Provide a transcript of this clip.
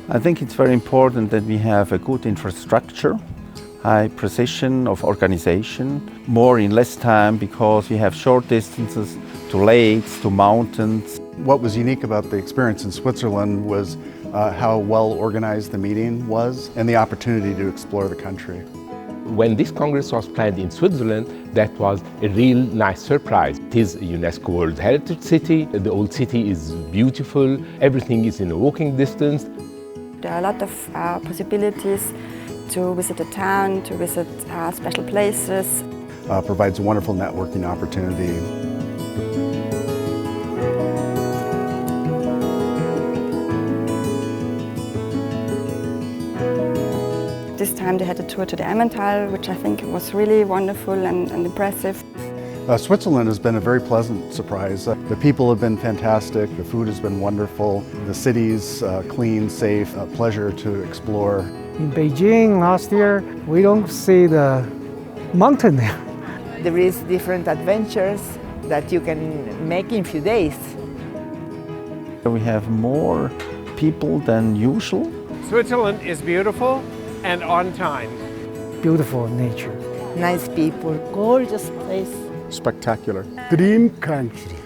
I think it's very important that we have a good infrastructure, high precision of organization, more in less time because we have short distances to lakes, to mountains. What was unique about the experience in Switzerland was how well organized the meeting was and the opportunity to explore the country. When this Congress was planned in Switzerland, that was a real nice surprise. It is a UNESCO World Heritage city. The old city is beautiful. Everything is in a walking distance. There are a lot of possibilities to visit the town, to visit special places. Provides a wonderful networking opportunity. This time they had a tour to the Emmental, which I think was really wonderful and impressive. Switzerland has been a very pleasant surprise. The people have been fantastic, the food has been wonderful, the city's clean, safe, a pleasure to explore. In Beijing last year, we don't see the mountain there. There is different adventures that you can make in a few days. We have more people than usual. Switzerland is beautiful and on time. Beautiful nature. Nice people. Gorgeous place. Spectacular. Dream country.